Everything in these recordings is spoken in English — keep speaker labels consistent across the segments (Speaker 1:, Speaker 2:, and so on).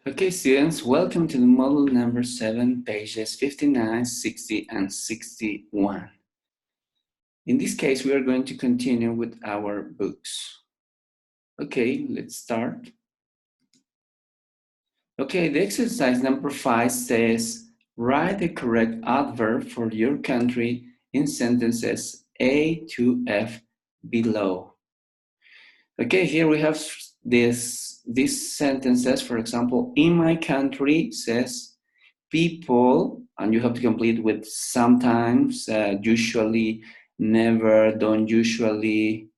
Speaker 1: Okay, students, welcome to the model number 7, pages 59, 60, and 61. In this case, we are going to continue with our books. Okay, let's start. Okay, the exercise number 5 says, write the correct adverb for your country in sentences A to F below. Okay, here we have these sentences. For example, in my country says, people, and you have to complete with sometimes, usually, never, don't usually,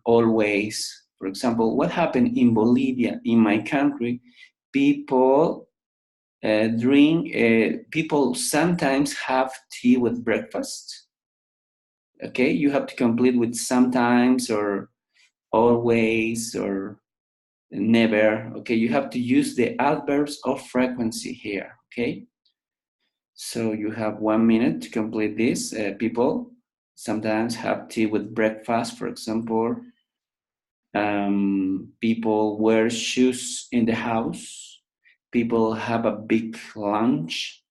Speaker 1: always. For example, what happened in Bolivia, in my country? People people sometimes have tea with breakfast. Okay, you have to complete with sometimes or always or never. Okay, you have to use the adverbs of frequency here. Okay. So you have 1 minute to complete this. People sometimes have tea with breakfast, for example. People wear shoes in the house. People have a big lunch.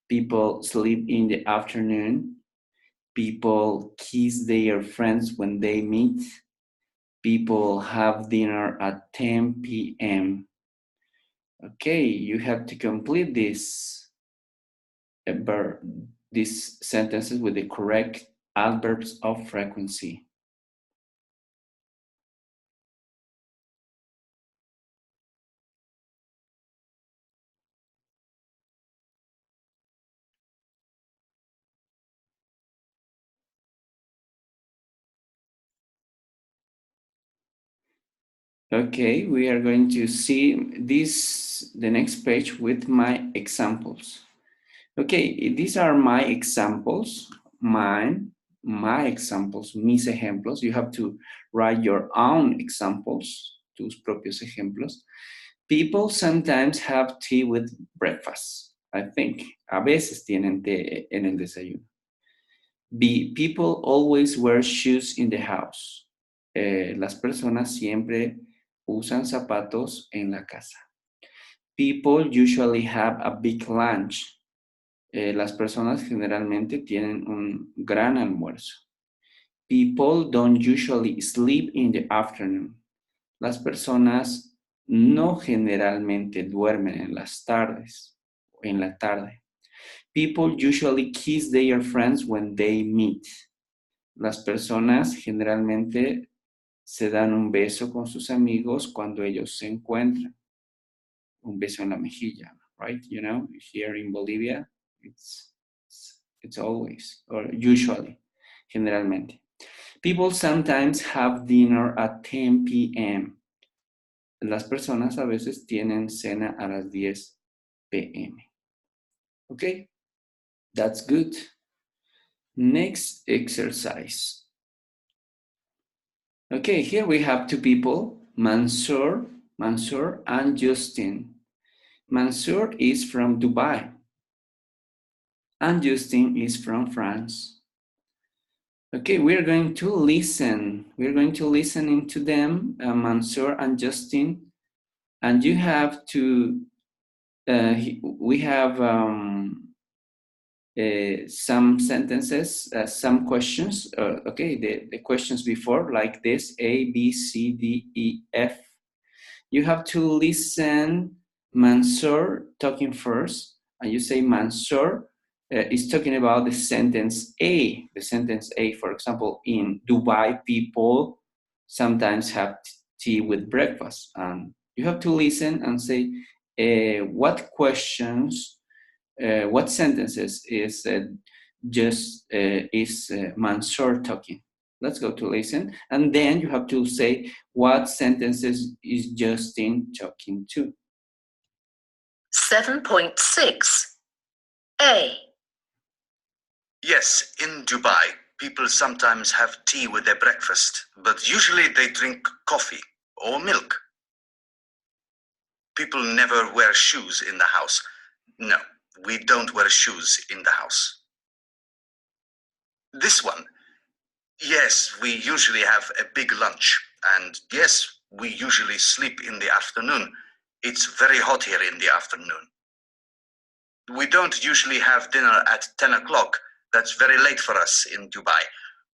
Speaker 1: People sleep in the afternoon. People kiss their friends when they meet. People have dinner at 10 p.m. Okay, you have to complete these sentences with the correct adverbs of frequency. Okay, we are going to see the next page with my examples. Okay, these are my examples, my examples, mis ejemplos. You have to write your own examples, tus propios ejemplos. People sometimes have tea with breakfast, I think. A veces tienen té en el desayuno. B, people always wear shoes in the house. Las personas siempre usan zapatos en la casa. People usually have a big lunch. Las personas generalmente tienen un gran almuerzo. People don't usually sleep in the afternoon. Las personas no generalmente duermen en las tardes o en la tarde. People usually kiss their friends when they meet. Las personas generalmente se dan un beso con sus amigos cuando ellos se encuentran. Un beso en la mejilla, right? You know, here in Bolivia, it's always, or usually, generalmente. People sometimes have dinner at 10 p.m. Las personas a veces tienen cena a las 10 p.m. Okay, that's good. Next exercise. Okay, here we have two people, Mansour and Justin. Mansour is from Dubai and Justin is from France. Okay, we're going to listen. We're going to listen into them, Mansour and Justin, and you have to, we have some sentences, some questions, okay, the questions before, like this, A, B, C, D, E, F. You have to listen Mansour talking first, and you say Mansour is talking about the sentence A. The sentence A, for example, in Dubai, people sometimes have tea with breakfast. And you have to listen and say what questions, what sentences is Mansour talking. Let's go to listen. And then you have to say what sentences is Justin talking to.
Speaker 2: 7.6 A.
Speaker 3: Yes, in Dubai, people sometimes have tea with their breakfast, but usually they drink coffee or milk. People never wear shoes in the house. No, we don't wear shoes in the house. This one. Yes, we usually have a big lunch, and yes, we usually sleep in the afternoon. It's very hot here in the afternoon. We don't usually have dinner at 10 o'clock. That's very late for us in Dubai.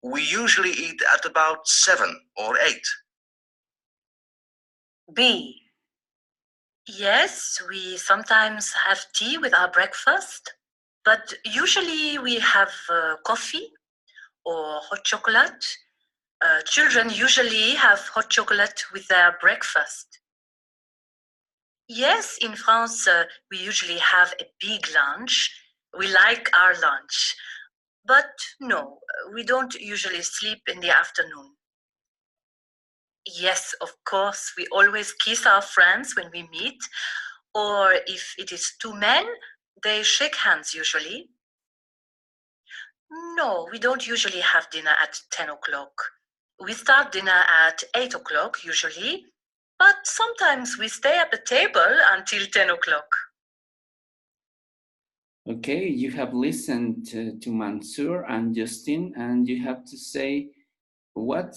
Speaker 3: We usually eat at about 7 or 8.
Speaker 2: B. Yes, we sometimes have tea with our breakfast, but usually we have coffee or hot chocolate. Children usually have hot chocolate with their breakfast. Yes, in France, we usually have a big lunch. We like our lunch. But no, we don't usually sleep in the afternoon. Yes, of course, we always kiss our friends when we meet. Or if it is two men, they shake hands usually. No, we don't usually have dinner at 10 o'clock. We start dinner at 8 o'clock usually, but sometimes we stay at the table until 10 o'clock.
Speaker 1: Okay, you have listened to Mansour and Justin, and you have to say what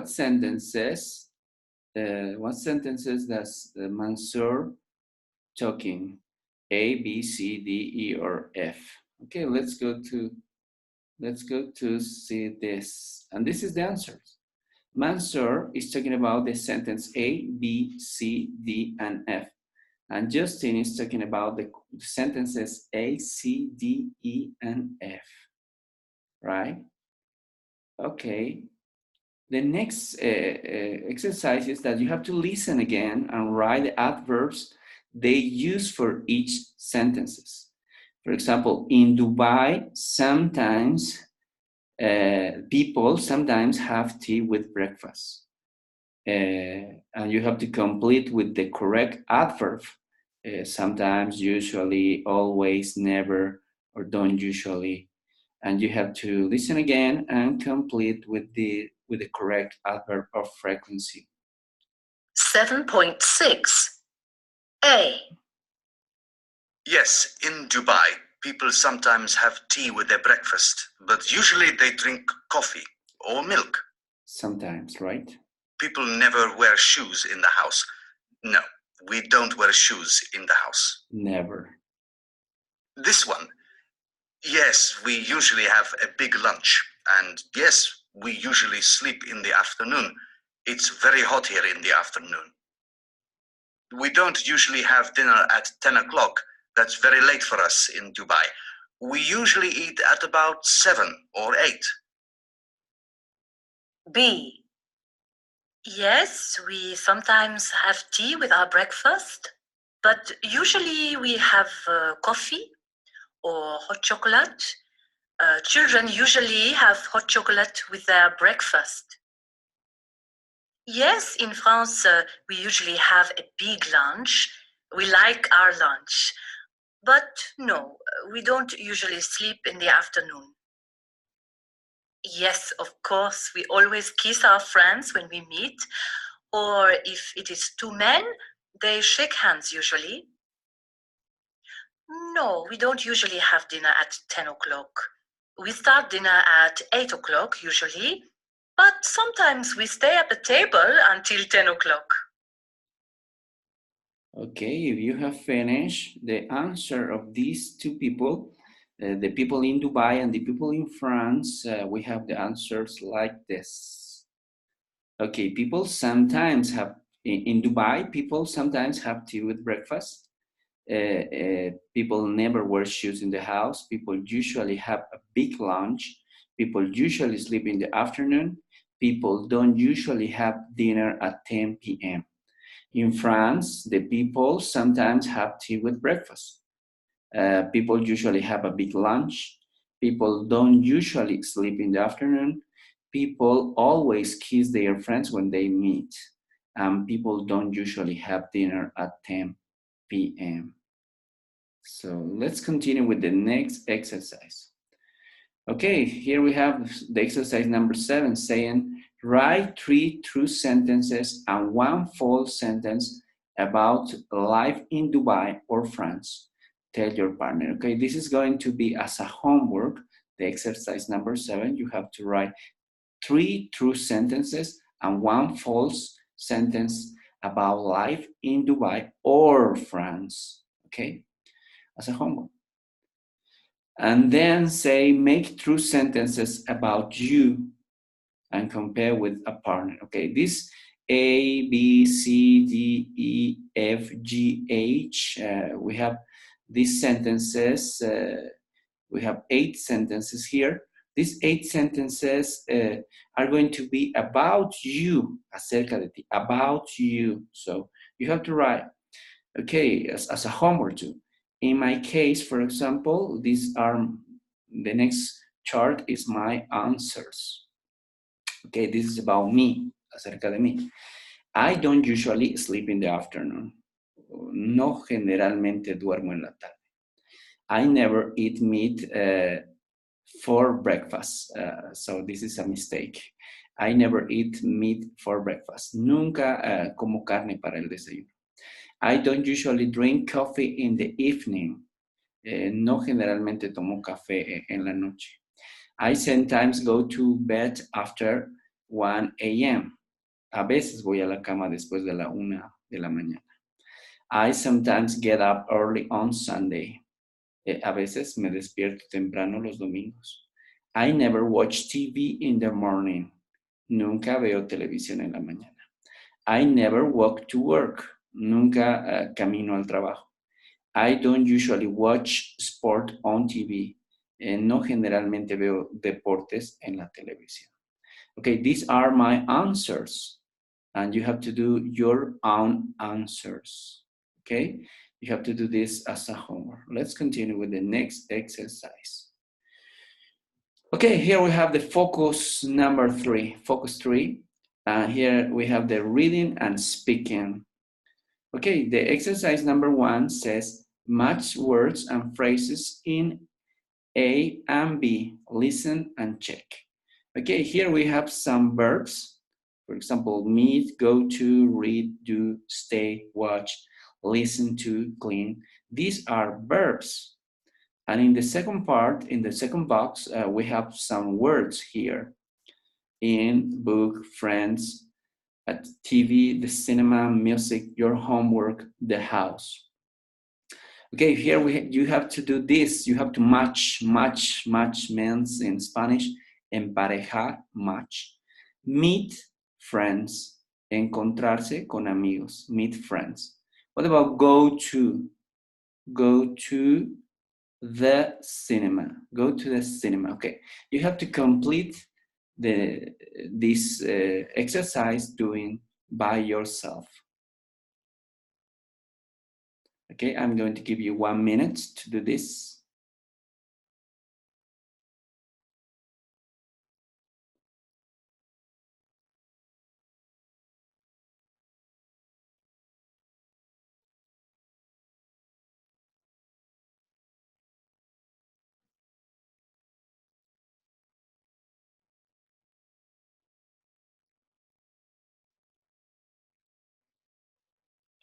Speaker 1: sentences does Mansour talking? A, B, C, D, E, or F? Okay, let's go to see this, and this is the answers. Mansour is talking about the sentence A, B, C, D, and F. And Justin is talking about the sentences A, C, D, E, and F, right? Okay. The next exercise is that you have to listen again and write the adverbs they use for each sentences. For example, in Dubai, sometimes people sometimes have tea with breakfast. And you have to complete with the correct adverb. Sometimes, usually, always, never, or don't usually. And you have to listen again and complete with the correct adverb of frequency.
Speaker 2: 7.6. A.
Speaker 3: Yes, in Dubai, people sometimes have tea with their breakfast, but usually they drink coffee or milk.
Speaker 1: Sometimes, right?
Speaker 3: People never wear shoes in the house. No, we don't wear shoes in the house.
Speaker 1: Never.
Speaker 3: This one. Yes, we usually have a big lunch. And yes, we usually sleep in the afternoon. It's very hot here in the afternoon. We don't usually have dinner at 10 o'clock. That's very late for us in Dubai. We usually eat at about 7 or 8.
Speaker 2: B. Yes, we sometimes have tea with our breakfast, but usually we have coffee or hot chocolate. Children usually have hot chocolate with their breakfast. Yes, in France, we usually have a big lunch. We like our lunch. But no, we don't usually sleep in the afternoon. Yes, of course, we always kiss our friends when we meet. Or if it is two men, they shake hands usually. No, we don't usually have dinner at 10 o'clock. We start dinner at 8 o'clock usually, but sometimes we stay at the table until 10 o'clock.
Speaker 1: Okay, if you have finished the answer of these two people, the people in Dubai and the people in France, we have the answers like this. Okay, people sometimes have, in Dubai, people sometimes have tea with breakfast. People never wear shoes in the house. People usually have a big lunch. People usually sleep in the afternoon. People don't usually have dinner at 10 p.m. In France, the people sometimes have tea with breakfast. People usually have a big lunch. People don't usually sleep in the afternoon. People always kiss their friends when they meet. People don't usually have dinner at 10 p.m. So let's continue with the next exercise. Okay, here we have the exercise number 7 saying, write 3 true sentences and 1 false sentence about life in Dubai or France. Tell your partner. Okay, this is going to be as a homework, the exercise number 7. You have to write 3 true sentences and 1 false sentence about life in Dubai or France, okay, as a homework. And then say, make true sentences about you and compare with a partner, okay? This A, B, C, D, E, F, G, H, we have these sentences, we have 8 sentences here. These 8 sentences are going to be about you, acerca de ti, about you. So you have to write, okay, as a homework too. In my case, for example, these are, the next chart is my answers. Okay, this is about me, acerca de mí. I don't usually sleep in the afternoon. No generalmente duermo en la tarde. I never eat meat for breakfast. So this is a mistake. I never eat meat for breakfast. Nunca como carne para el desayuno. I don't usually drink coffee in the evening. No generalmente tomo café en la noche. I sometimes go to bed after 1 a.m. A veces voy a la cama después de la 1 de la mañana. I sometimes get up early on Sunday. A veces me despierto temprano los domingos. I never watch TV in the morning. Nunca veo televisión en la mañana. I never walk to work. Nunca camino al trabajo. I don't usually watch sport on TV. No generalmente veo deportes en la televisión. Okay, these are my answers. And you have to do your own answers. Okay, you have to do this as a homework. Let's continue with the next exercise. Okay, here we have the focus number 3, focus 3. Here we have the reading and speaking. Okay, the exercise number 1 says, match words and phrases in A and B, listen and check. Okay, here we have some verbs. For example, meet, go to, read, do, stay, watch, listen to, clean. These are verbs. And in the second part, in the second box, we have some words here. In, book, friends, at TV, the cinema, music, your homework, the house. Okay, here you have to do this. You have to match means in Spanish, emparejar, match. Meet friends, encontrarse con amigos, meet friends. What about go to? Go to the cinema. Go to the cinema. Okay, you have to complete this exercise doing by yourself. Okay, I'm going to give you 1 minute to do this.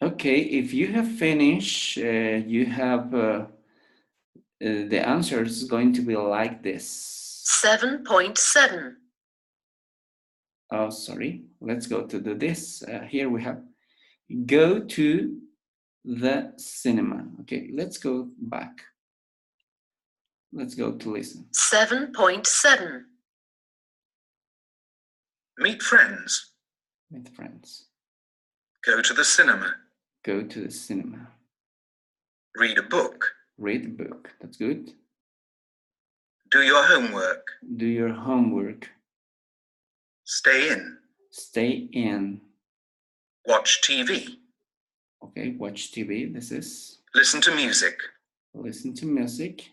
Speaker 1: Okay, if you have finished, you have the answer is going to be like this.
Speaker 2: 7.7.
Speaker 1: Oh, sorry. Let's go to do this. Here we have go to the cinema. Okay, let's go back. Let's go to listen.
Speaker 2: 7.7.
Speaker 3: Meet friends.
Speaker 1: Meet friends.
Speaker 3: Go to the cinema.
Speaker 1: Go to the cinema.
Speaker 3: Read a book.
Speaker 1: Read a book. That's good.
Speaker 3: Do your homework.
Speaker 1: Do your homework.
Speaker 3: Stay in.
Speaker 1: Stay in.
Speaker 3: Watch TV.
Speaker 1: Okay, watch TV. This is.
Speaker 3: Listen to music.
Speaker 1: Listen to music.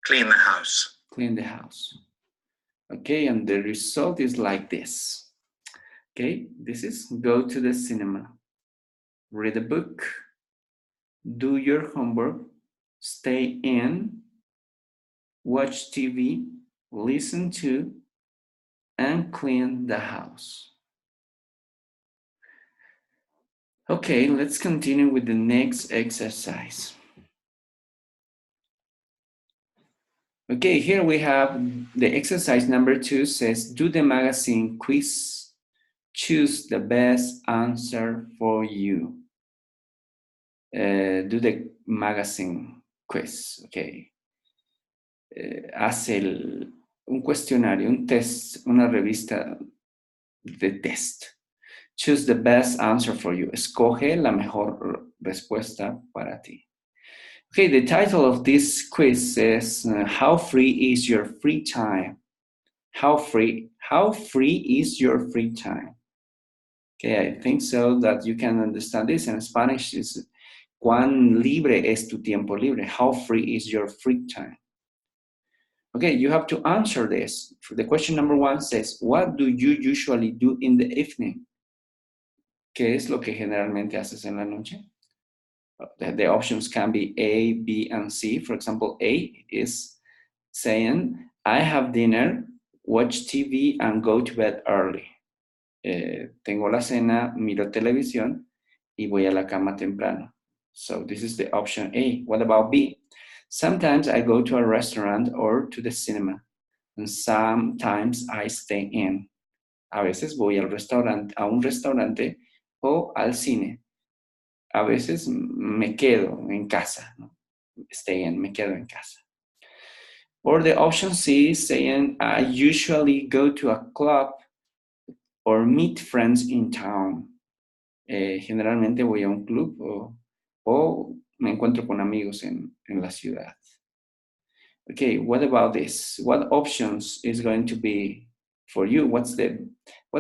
Speaker 3: Clean the house.
Speaker 1: Clean the house. Okay, and the result is like this. Okay, this is go to the cinema. Read a book. Do your homework. Stay in. Watch TV. Listen to. And clean the house. Okay, let's continue with the next exercise. Okay, here we have the exercise number 2 says, do the magazine quiz Choose the best answer for you. Do the magazine quiz, okay. Hace un cuestionario, un test, una revista de test. Choose the best answer for you. Escoge la mejor respuesta para ti. Okay, the title of this quiz is How free is your free time? How free is your free time? Okay, I think so that you can understand this. In Spanish is ¿Cuán libre es tu tiempo libre? How free is your free time? Okay, you have to answer this. The question number 1 says, what do you usually do in the evening? ¿Qué es lo que generalmente haces en la noche? The options can be A, B, and C. For example, A is saying, I have dinner, watch TV, and go to bed early. Tengo la cena, miro televisión, y voy a la cama temprano. So this is the option A. What about B? Sometimes I go to a restaurant or to the cinema, and sometimes I stay in. A veces voy a un restaurante o al cine. A veces me quedo en casa, ¿no? Me quedo en casa. Or the option C is saying, I usually go to a club or meet friends in town. Generalmente voy a un club o me encuentro con amigos en la ciudad. Okay, what about this? What options is going to be for you? What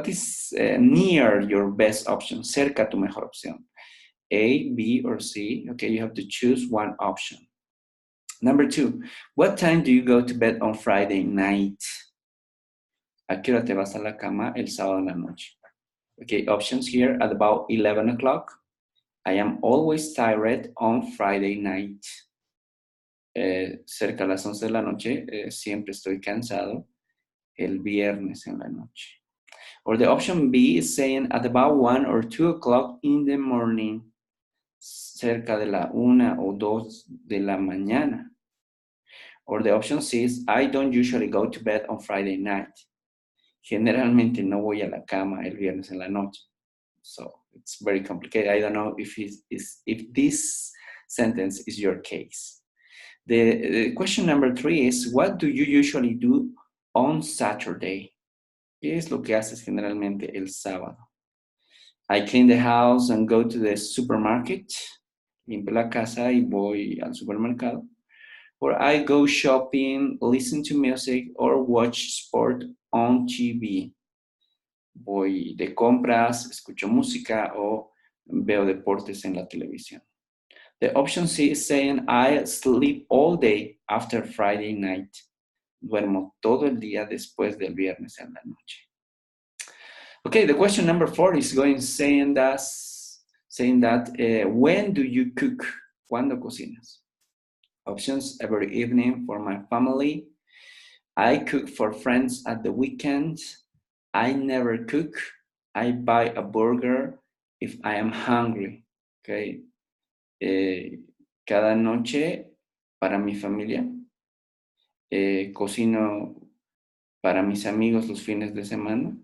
Speaker 1: is near your best option? Cerca tu mejor opción. A, B, or C. Okay, you have to choose one option. Number 2, what time do you go to bed on Friday night? ¿A qué hora te vas a la cama el sábado en la noche? Okay, options here at about 11 o'clock. I am always tired on Friday night. Cerca a las 11 de la noche, siempre estoy cansado el viernes en la noche. Or the option B is saying at about 1 or 2 o'clock in the morning. Cerca de la 1 o 2 de la mañana. Or the option C is I don't usually go to bed on Friday night. Generalmente no voy a la cama el viernes en la noche. So it's very complicated. I don't know if this sentence is your case. The question number 3 is, what do you usually do on Saturday? ¿Qué es lo que haces generalmente el sábado? I clean the house and go to the supermarket. Limpio la casa y voy al supermercado. Or I go shopping, listen to music, or watch sport on TV. Voy de compras, escucho música o veo deportes en la televisión. The option C is saying I sleep all day after Friday night. Duermo todo el día después del viernes en la noche. Okay, the question number 4 is saying that when do you cook? ¿Cuándo cocinas? Options: every evening for my family. I cook for friends at the weekend. I never cook. I buy a burger if I am hungry. Okay. Cada noche para mi familia. Cocino para mis amigos los fines de semana.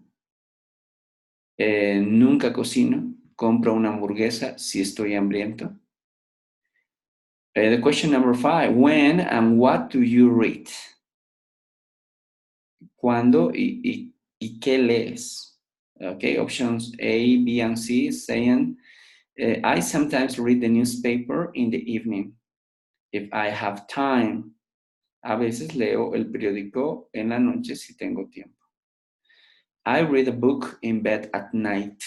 Speaker 1: Nunca cocino. Compro una hamburguesa si estoy hambriento. The question number 5, when and what do you read? ¿Cuándo y qué lees? Okay, options A, B, and C saying, I sometimes read the newspaper in the evening. If I have time. A veces leo el periódico en la noche si tengo tiempo. I read a book in bed at night.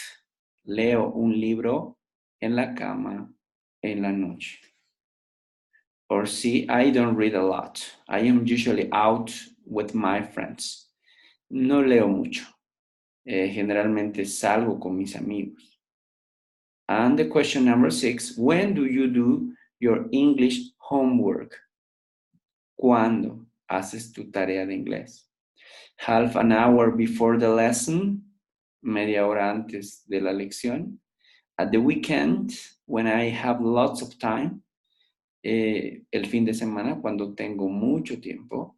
Speaker 1: Leo un libro en la cama en la noche. Or C, I don't read a lot. I am usually out with my friends. No leo mucho. Generalmente salgo con mis amigos. And the question number 6, when do you do your English homework? ¿Cuándo haces tu tarea de inglés? Half an hour before the lesson, media hora antes de la lección. At the weekend, when I have lots of time. El fin de semana, cuando tengo mucho tiempo.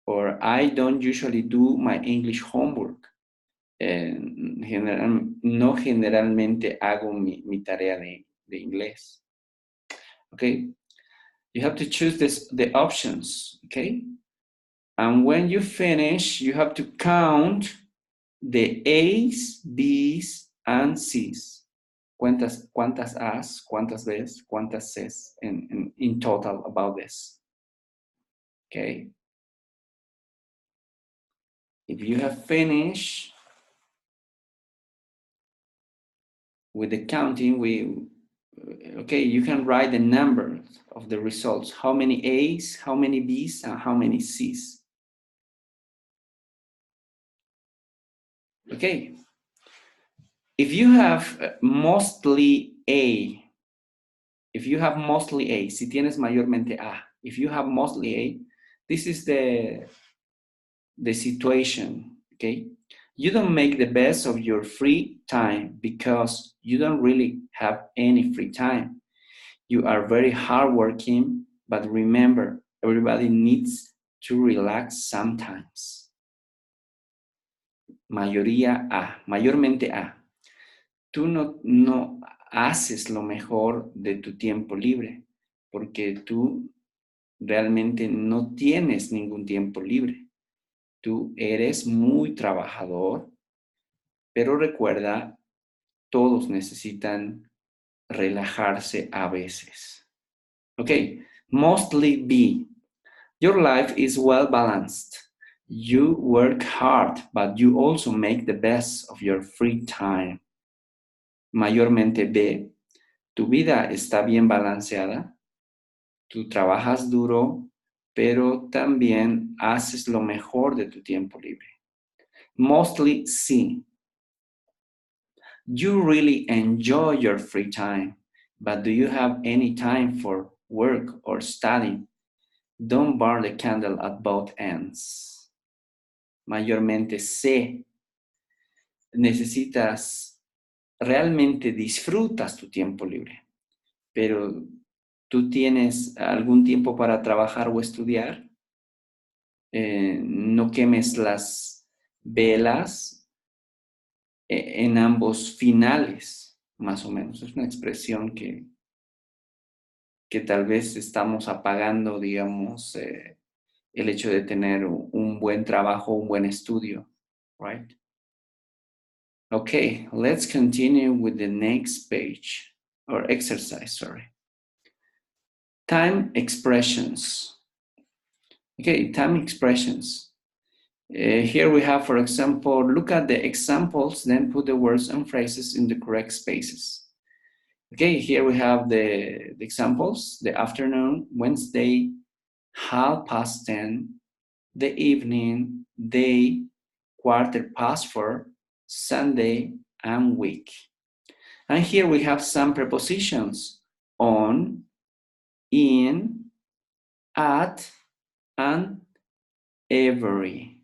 Speaker 1: Or I don't usually do my English homework. no generalmente hago mi tarea de inglés. Okay, you have to choose the options, okay? And when you finish, you have to count the A's, B's, and C's. ¿Cuántas A's, cuántas B's, cuántas C's in total about this? Okay. If you have finished with the counting, okay, you can write the number of the results. How many A's, how many B's, and how many C's. Okay. If you have mostly A, si tienes mayormente A, if you have mostly A, this is the situation, okay? You don't make the best of your free time because you don't really have any free time. You are very hardworking, but remember, everybody needs to relax sometimes. Mayoría A, mayormente A. Tú no haces lo mejor de tu tiempo libre porque tú realmente no tienes ningún tiempo libre. Tú eres muy trabajador, pero recuerda, todos necesitan relajarse a veces. Okay, mostly B. Your life is well balanced. You work hard, but you also make the best of your free time. Mayormente B. Tu vida está bien balanceada. Tú trabajas duro, pero también haces lo mejor de tu tiempo libre. Mostly C. You really enjoy your free time, but do you have any time for work or study? Don't burn the candle at both ends. Mayormente C. Realmente disfrutas tu tiempo libre, pero ¿tú tienes algún tiempo para trabajar o estudiar? No quemes las velas en ambos finales, más o menos. Es una expresión que tal vez estamos apagando, digamos, el hecho de tener un buen trabajo, un buen estudio, right? Okay, let's continue with the next page, or exercise, sorry. Time expressions. Okay, time expressions. Here we have, for example, look at the examples, then put the words and phrases in the correct spaces. Okay, here we have the examples, the afternoon, Wednesday, 10:30, the evening, day, 4:15, Sunday, and week. And here we have some prepositions: on, in, at, and every.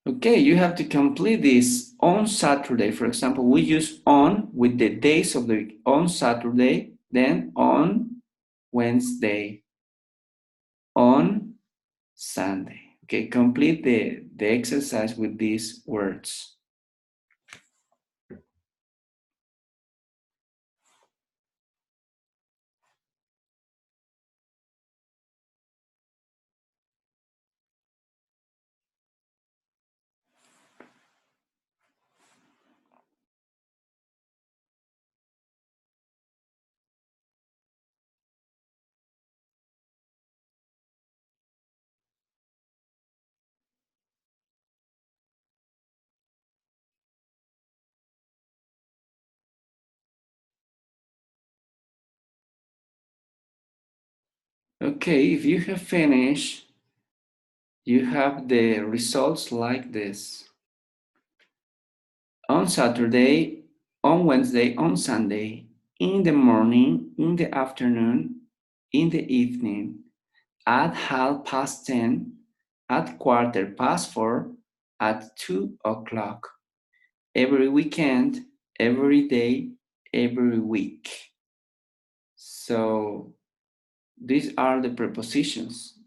Speaker 1: Okay, you have to complete this on Saturday. For example, we use on with the days of the week. On Saturday, then on Wednesday, on Sunday. Okay, complete the exercise with these words. Okay, if you have finished, you have the results like this. On Saturday, on Wednesday, on Sunday, in the morning, in the afternoon, in the evening, at 10:30, at 4:15, at 2 o'clock, every weekend, every day, every week. So these are the prepositions.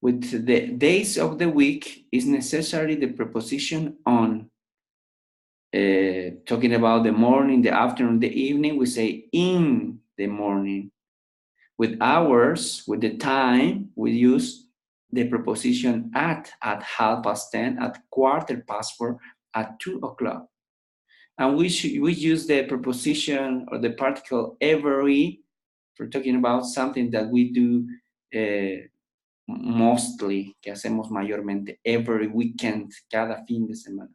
Speaker 1: With the days of the week is necessary the preposition on. Talking about the morning, the afternoon, the evening, we say in the morning. With hours, with the time, we use the preposition at 10:30, at 4:15, at 2 o'clock. And we use the preposition or the particle every for talking about something that we do mostly, que hacemos mayormente, every weekend, cada fin de semana,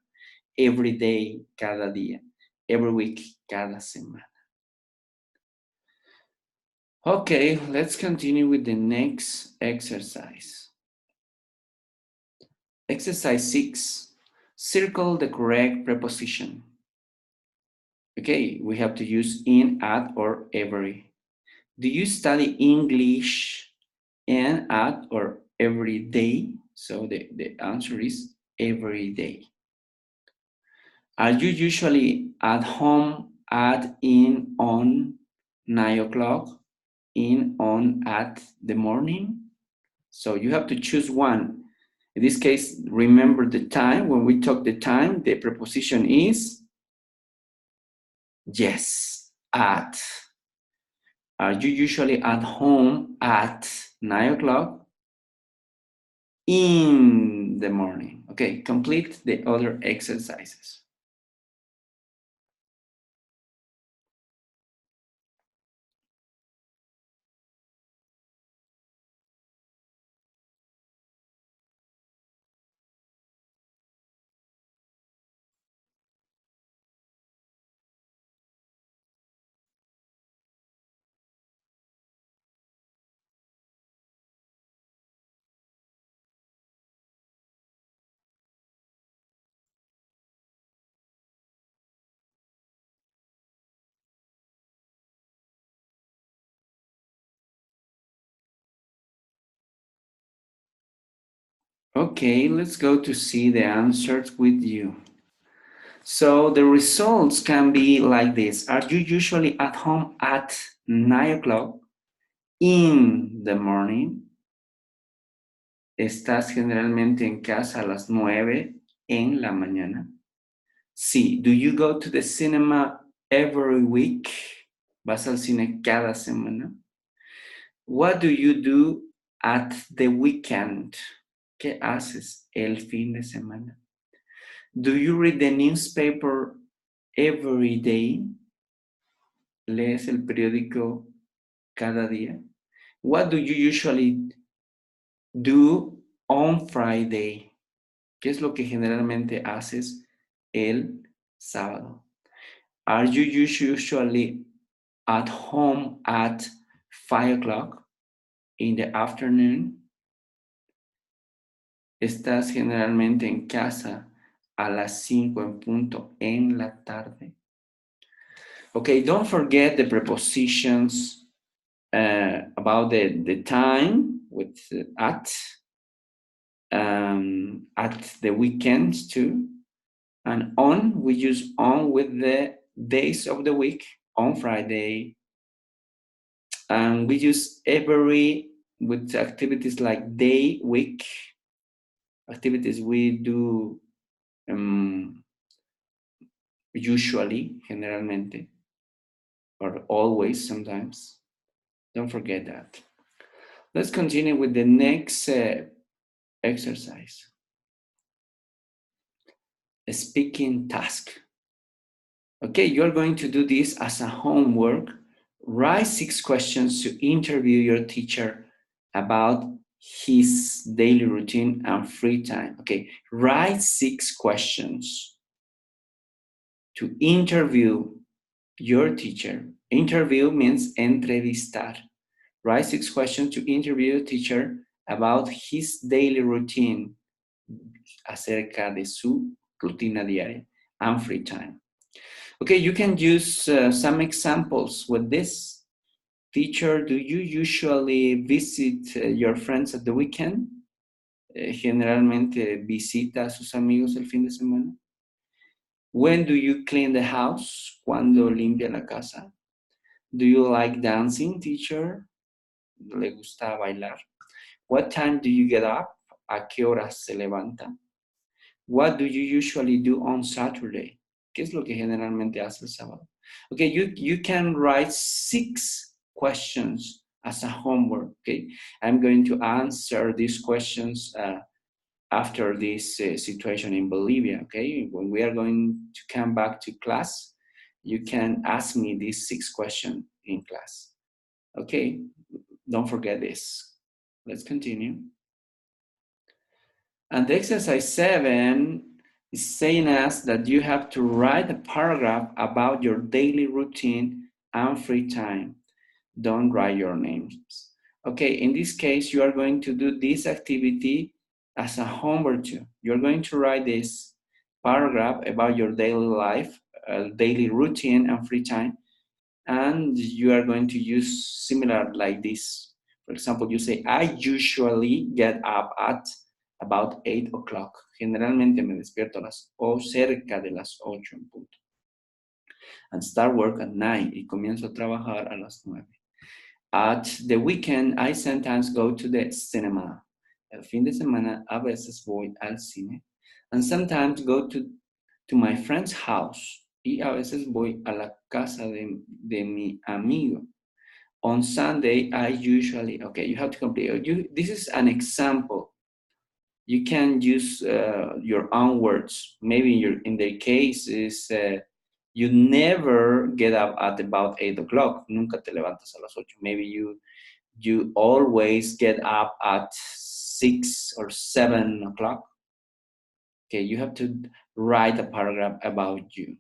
Speaker 1: every day, cada día, every week, cada semana. Okay, let's continue with the next exercise. Exercise 6, circle the correct preposition. Okay, we have to use in, at, or every. Do you study English in, at, or every day? So the answer is every day. Are you usually at home at, in, on 9 o'clock? In, on, at the morning? So you have to choose one. In this case, remember the time. When we talk the time, the preposition is yes, at. Are you usually at home at 9 o'clock? In the morning. Okay, complete the other exercises. Okay, let's go to see the answers with you. So the results can be like this. Are you usually at home at 9 o'clock in the morning? ¿Estás generalmente en casa a las 9 en la mañana? Sí. Do you go to the cinema every week? ¿Vas al cine cada semana? What do you do at the weekend? ¿Qué haces el fin de semana? Do you read the newspaper every day? ¿Lees el periódico cada día? What do you usually do on Friday? ¿Qué es lo que generalmente haces el sábado? Are you usually at home at 5 o'clock in the afternoon? ¿Estás generalmente en casa a las 5 en punto en la tarde? Okay, don't forget the prepositions about the time with at the weekends too. And on, we use on with the days of the week, on Friday. And we use every with activities like day, week, activities we do usually, generalmente, or always sometimes. Don't forget that. Let's continue with the next exercise. A speaking task. Okay, you're going to do this as a homework. Write 6 questions to interview your teacher about his daily routine and free time. Okay, write 6 questions to interview your teacher. Interview means entrevistar. Write 6 questions to interview your teacher about his daily routine, acerca de su rutina diaria and free time. Okay, you can use some examples with this. Teacher, do you usually visit your friends at the weekend? Generalmente visita a sus amigos el fin de semana. When do you clean the house? ¿Cuándo limpia la casa? Do you like dancing, teacher? ¿Le gusta bailar? What time do you get up? ¿A qué hora se levanta? What do you usually do on Saturday? ¿Qué es lo que generalmente hace el sábado? Okay, you can write 6 questions as a homework. Okay, I'm going to answer these questions after this situation in Bolivia. Okay, when we are going to come back to class, you can ask me these 6 questions in class. Okay, don't forget this. Let's continue. And the exercise 7 is saying us that you have to write a paragraph about your daily routine and free time. Don't write your names. Okay, in this case, you are going to do this activity as a homework too. You're going to write this paragraph about your daily life, daily routine and free time, and you are going to use similar like this. For example, you say, I usually get up at about 8 o'clock. Generalmente me despierto a las o cerca de las 8 en punto. And start work at 9 y comienzo a trabajar a las 9. At the weekend, I sometimes go to the cinema. El fin de semana a veces voy al cine. And sometimes go to my friend's house. Y a veces voy a la casa de mi amigo. On Sunday, I usually, okay, you have to complete. This is an example. You can use your own words. Maybe in their case is you never get up at about 8 o'clock. Nunca te levantas a las 8. Maybe you always get up at 6 or 7 o'clock. Okay, you have to write a paragraph about you.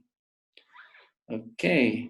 Speaker 1: Okay,